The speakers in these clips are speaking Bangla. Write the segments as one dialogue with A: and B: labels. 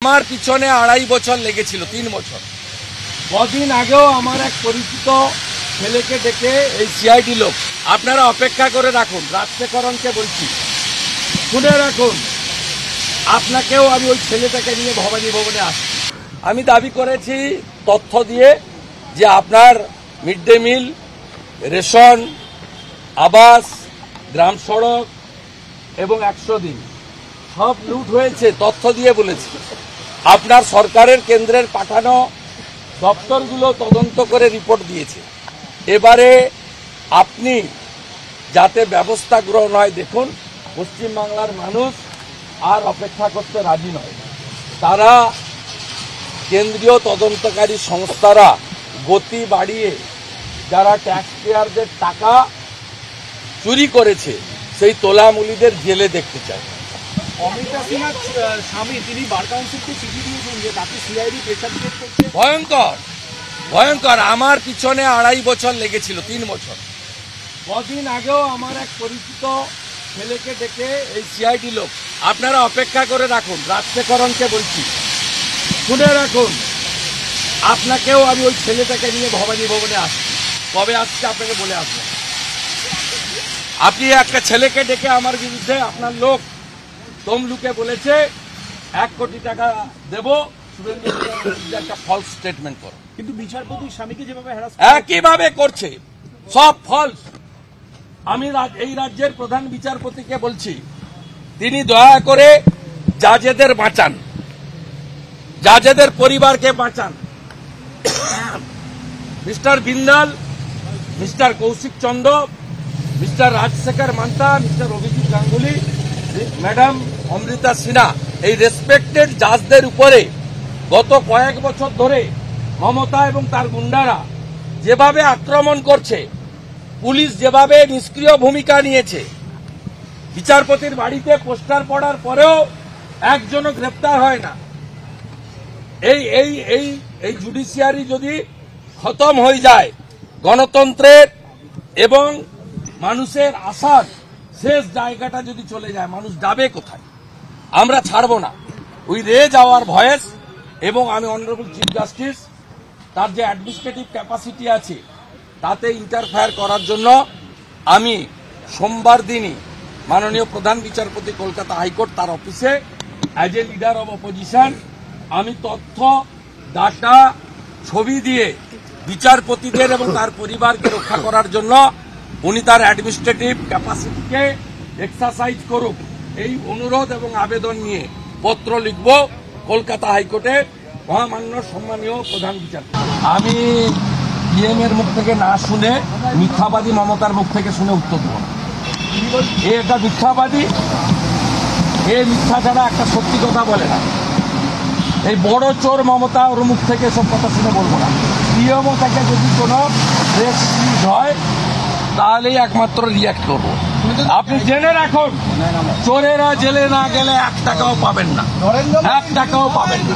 A: আমার পিছনে 2.5 বছর লেগেছিল, 3 বছর। কদিন আগেও আমার এক পরিচিত ছেলেকে ডেকে এই সিআইডি লোক, আপনারা অপেক্ষা করে রাখুন, রাজশেখরনকে বলছি, শুনে রাখুন, আপনাকেও আমি ওই ছেলেটাকে নিয়ে ভবানী ভবনে আসছি। আমি দাবি করেছি তথ্য দিয়ে যে আপনার মিড ডে মিল, রেশন, আবাস, গ্রাম সড়ক এবং 100 দিন সব লুট হয়েছে, তথ্য দিয়ে বলেছি। আপনার সরকারের কেন্দ্রের পাঠানো দপ্তরগুলো তদন্ত করে রিপোর্ট দিয়েছে। এবারে আপনি যাতে ব্যবস্থা গ্রহণ হয় দেখুন। পশ্চিমবাংলার মানুষ আর অপেক্ষা করতে রাজি নয়। তারা কেন্দ্রীয় তদন্তকারী সংস্থারা গতি বাড়িয়ে যারা ট্যাক্স পেয়ারদের টাকা চুরি করেছে সেই তোলামুলিদের জেলে দেখতে চায়।
B: অমিতা সিনহার স্বামী তিনি বার কাউন্সিলকে চিঠি দিয়েছেন যে তাকে সিআইডি প্রেসার ক্রিয়েট করছে।
A: ভয়ঙ্কর ভয়ঙ্কর। আমার পিছনে 2.5 বছর লেগেছিল, 3 বছর। কদিন আগেও আমার এক পরিচিত ছেলেকে ডেকে এই সিআইডি লোক, আপনারা অপেক্ষা করে রাখুন, রাজশেখরনকে বলছি, শুনে রাখুন, আপনাকেও আমি ওই ছেলেটাকে নিয়ে ভবানী ভবনে আসছি। কবে আসছে আপনাকে বলে আসবো। আপনি একটা ছেলেকে ডেকে আমার বিরুদ্ধে আপনার লোক তমলুকে বলেছে 1 কোটি টাকা দেব, একটা ফলস স্টেটমেন্ট করো।
B: কিন্তু বিচারপতির স্বামীকে যেভাবে হ্যারাস
A: কিভাবে করছে, সব ফলস। আমি এই রাজ্যের প্রধান বিচারপতিকে বলছি, তিনি দয়া করে জাজেদের বাঁচান, জাজেদের পরিবারকে বাঁচান। Mister Bindal, mister Kaushik Chandra, mister Rajshekhar Manta, mister Abhijit Ganguly, madam Amrita Sinha, এই রেসপেক্টেড জাজদের উপরে গত কয়েক বছর ধরে মমতা এবং তার গুন্ডারা যেভাবে আক্রমণ করছে, পুলিশ যেভাবে নিষ্ক্রিয় ভূমিকা নিয়েছে, বিচারপতির বাড়িতে পোস্টার পড়ার পরেও একজনও গ্রেপ্তার হয় না। এই জুডিশিয়ারি যদি খতম হয়ে যায়, গণতন্ত্রের এবং মানুষের আশার শেষ জায়গাটা যদি চলে যায়, মানুষ যাবে কোথায়? আমরা ছাড়ব না। We raise our voice. এবং আমি অনারেবল চিফ জাস্টিস তার যে অ্যাডমিনিস্ট্রেটিভ ক্যাপাসিটি আছে তাতে ইন্টারফেয়ার করার জন্য আমি সোমবার দিনই মাননীয় প্রধান বিচারপতি কলকাতা হাইকোর্ট তার অফিসে as a leader of opposition আমি তথ্য, ডাটা, ছবি দিয়ে বিচারপতিদের এবং তার পরিবারকে রক্ষা করার জন্য উনি তার অ্যাডমিনিস্ট্রেটিভ ক্যাপাসিটিকে এক্সারসাইজ করুক, এই অনুরোধ এবং আবেদন নিয়ে পত্র লিখব কলকাতা হাইকোর্টে মহামান্য সম্মানীয় প্রধান বিচারপতি। আমি পিএম এর মুখ থেকে না শুনে মিথ্যাবাদী মমতার মুখ থেকে শুনে উত্তর দেব না। এটা মিথ্যাবাদী, এ মিথ্যা ছাড়া একটা সত্যি কথা বলে না। এই বড় চোর মমতা, ওর মুখ থেকে সব কথা শুনে বলবো না। পিএমও থেকে যদি কোনো প্রেস রিলিজ হয় তাহলেই একমাত্র রিয়াক্ট করবো। আপনি জেনে রাখুন, চোরেরা জেলে না গেলে 1 টাকাও পাবেন না, 1 টাকাও পাবেন না,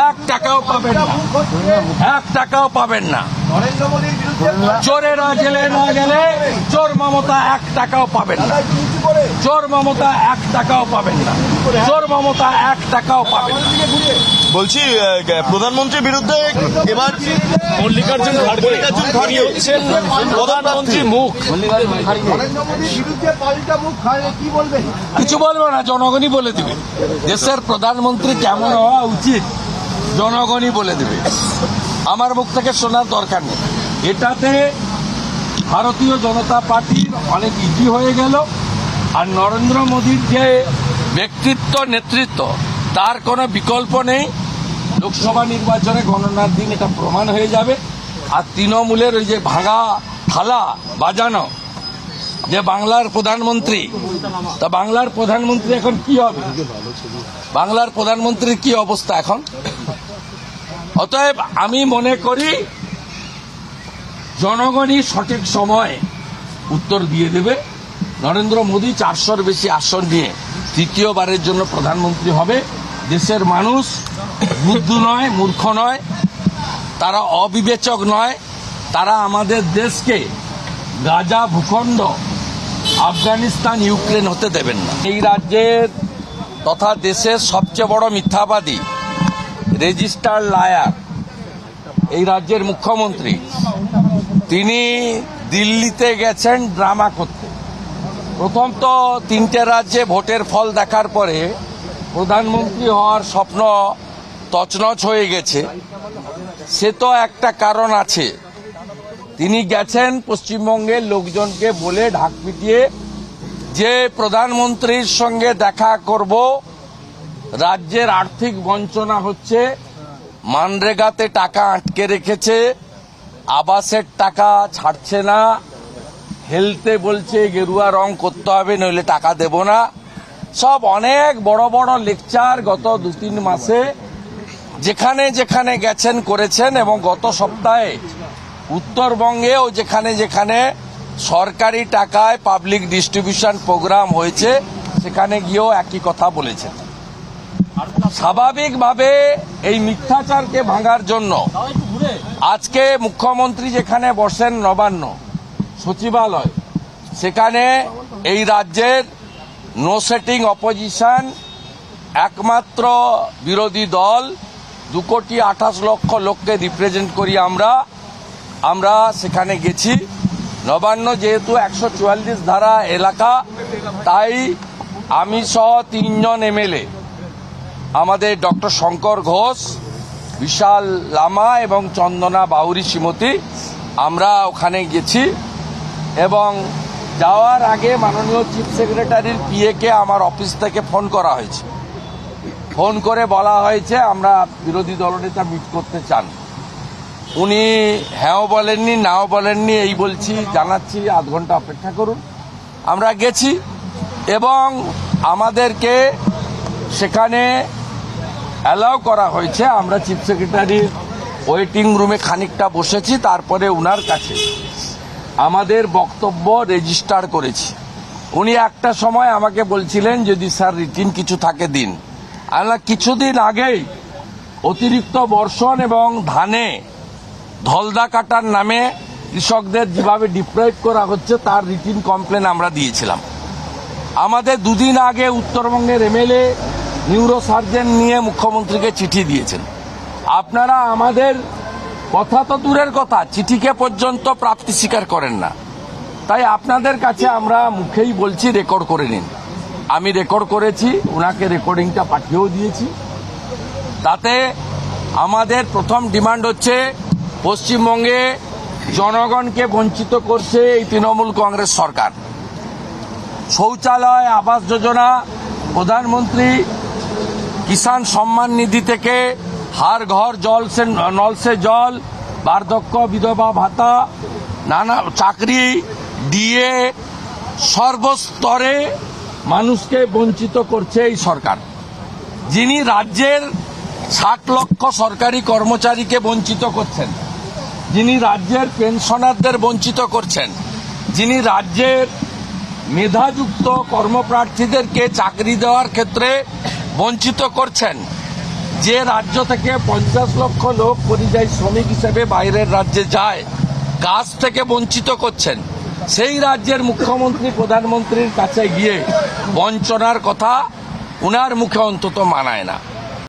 A: 1 টাকাও পাবেন না, 1 টাকাও পাবেন না। চোরেরা জেলে না গেলে চোর মমতা 1 টাকাও পাবেন না, চোর মমতা 1 টাকাও পাবেন না, চোর মমতা 1 টাকাও পাবেন না।
C: বলছি প্রধানমন্ত্রীর বিরুদ্ধে এবার মল্লিকার্জুন খাড়গে হচ্ছেন প্রধানমন্ত্রীর মুখ।
A: কিছু বলবো না, জনগণই বলে দিবে। দেশের প্রধানমন্ত্রী কেমন হওয়া উচিত জনগণই বলে দেবে, আমার মুখ থেকে শোনার দরকার নেই। এটাতে ভারতীয় জনতা পার্টির অনেক ইজি হয়ে গেল। আর নরেন্দ্র মোদীর যে ব্যক্তিত্ব, নেতৃত্ব, তার কোনো বিকল্প নেই। লোকসভা নির্বাচনে গণনার দিন এটা প্রমাণ হয়ে যাবে। আর তৃণমূলের ওই যে ভাঙা থালা বাজানো যে বাংলার প্রধানমন্ত্রী, তা বাংলার প্রধানমন্ত্রী এখন কি হবে? বাংলার প্রধানমন্ত্রীর কি অবস্থা এখন? অতএব আমি মনে করি জনগণই সঠিক সময় উত্তর দিয়ে দেবে। নরেন্দ্র মোদী 400-র বেশি আসন নিয়ে তৃতীয়বারের জন্য প্রধানমন্ত্রী হবে। দেশের মানুষ বুদ্ধু নয়, মূর্খ নয়, তারা অবিবেচক নয়, তারা আমাদের দেশকে গাজা ভূখণ্ড, আফগানিস্তান, ইউক্রেন হতে দেবেন না। এই রাজ্যের তথা দেশের সবচেয়ে বড় মিথ্যাবাদী, রেজিস্টার্ড লায়ার এই রাজ্যের মুখ্যমন্ত্রী, তিনি দিল্লিতে গেছেন ড্রামা করতে। প্রথম তো 3টে রাজ্যে ভোটের ফল দেখার পরে প্রধানমন্ত্রী হওয়ার স্বপ্ন তছনছ হয়ে গেছে। সে তো একটা কারণ আছে, তিনি গেছেন পশ্চিমবঙ্গের লোকজনকে বলে ঢাক পিটিয়ে যে প্রধানমন্ত্রীর সঙ্গে দেখা করব, রাজ্যের আর্থিক বঞ্চনা হচ্ছে, মানরেগাতে টাকা আটকে রেখেছে, আবাসের টাকা ছাড়ছে না, হেলথে বলছে গেরুয়া রং করতে হবে নইলে টাকা দেব না। সব অনেক বড় বড় লেকচার গত 2-3 মাসে যেখানে যেখানে গেছেন করেছেন, এবং গত সপ্তাহে উত্তরবঙ্গেও যেখানে যেখানে সরকারি টাকায় পাবলিক ডিস্ট্রিবিউশন প্রোগ্রাম হয়েছে সেখানে গিয়েও একই কথা বলেছেন। স্বাভাবিকভাবে এই মিথ্যাচারকে ভাঙার জন্য আজকে মুখ্যমন্ত্রী যেখানে বসেন নবান্ন সচিবালয়, সেখানে এই রাজ্যের নো সেটিং অপোজিশন, একমাত্র বিরোধী দল 2,28,00,000 লোককে রিপ্রেজেন্ট করি আমরা সেখানে গেছি। নবান্ন যেহেতু 144 ধারা এলাকা, তাই আমি সহ 3 জন এমএলএ, আমাদের ডক্টর শঙ্কর ঘোষ, বিশাল লামা এবং চন্দনা বাউরি শ্রীমতী, আমরা ওখানে গেছি। এবং যাওয়ার আগে মাননীয় চিফ সেক্রেটারির পিএকে আমার অফিস থেকে ফোন করা হয়েছে। ফোন করে বলা হয়েছে আমরা বিরোধী দলনেতা মিট করতে চান। উনি হ্যাঁও বলেননি নাও বলেননি, এই বলছি জানাচ্ছি 1/2 ঘন্টা অপেক্ষা করুন। আমরা গেছি এবং আমাদেরকে সেখানে অ্যালাউ করা হয়েছে। আমরা চিফ সেক্রেটারির ওয়েটিং রুমে খানিকটা বসেছি, তারপরে উনার কাছে আমাদের বক্তব্য রেজিস্টার করেছি। উনি একটা সময় আমাকে বলছিলেন যদি স্যার রিটিন কিছু থাকে দিন। আমরা কিছুদিন আগেই অতিরিক্ত বর্ষণ এবং ধানে ধলদা কাটার নামে কৃষকদের যেভাবে ডিপ্রাইভ করা হচ্ছে তার রিটিন কমপ্লেন আমরা দিয়েছিলাম। আমাদের 2 দিন আগে উত্তরবঙ্গের এমএলএ নিউরো সার্জন নিয়ে মুখ্যমন্ত্রীকে চিঠি দিয়েছেন। আপনারা আমাদের কথা তো দূরের কথা, চিঠিকে পর্যন্ত প্রাপ্তি স্বীকার করেন না। তাই আপনাদের কাছে আমরা মুখেই বলছি, রেকর্ড করে নিন। আমি রেকর্ড করেছি, ওনাকে রেকর্ডিংটা পাঠিয়েও দিয়েছি। তাতে আমাদের প্রথম ডিমান্ড হচ্ছে, পশ্চিমবঙ্গে জনগণকে বঞ্চিত করছে এই তৃণমূল কংগ্রেস সরকার। শৌচালয়, আবাস যোজনা, প্রধানমন্ত্রী কিষাণ সম্মান নিধি থেকে হার ঘর জল সে নল সে জল, বার্ধক্য বিধবা ভাতা, নানা চাকরি, ডিএ, সর্বস্তরে মানুষকে বঞ্চিত করছে এই সরকার। যিনি রাজ্যের 60 লক্ষ সরকারি কর্মচারীকে বঞ্চিত করছেন, যিনি রাজ্যের পেনশনারদের বঞ্চিত করছেন, যিনি রাজ্যের মেধাযুক্ত কর্মপ্রার্থীদেরকে চাকরি দেওয়ার ক্ষেত্রে বঞ্চিত করছেন, যে রাজ্য থেকে 50 লক্ষ লোক পরিযায়ী শ্রমিক হিসেবে বাইরের রাজ্যে যায়, কাজ থেকে বঞ্চিত করছেন, সেই রাজ্যের মুখ্যমন্ত্রী প্রধানমন্ত্রীর কাছে গিয়ে বঞ্চনার কথা উনার মুখে অন্তত মানায় না।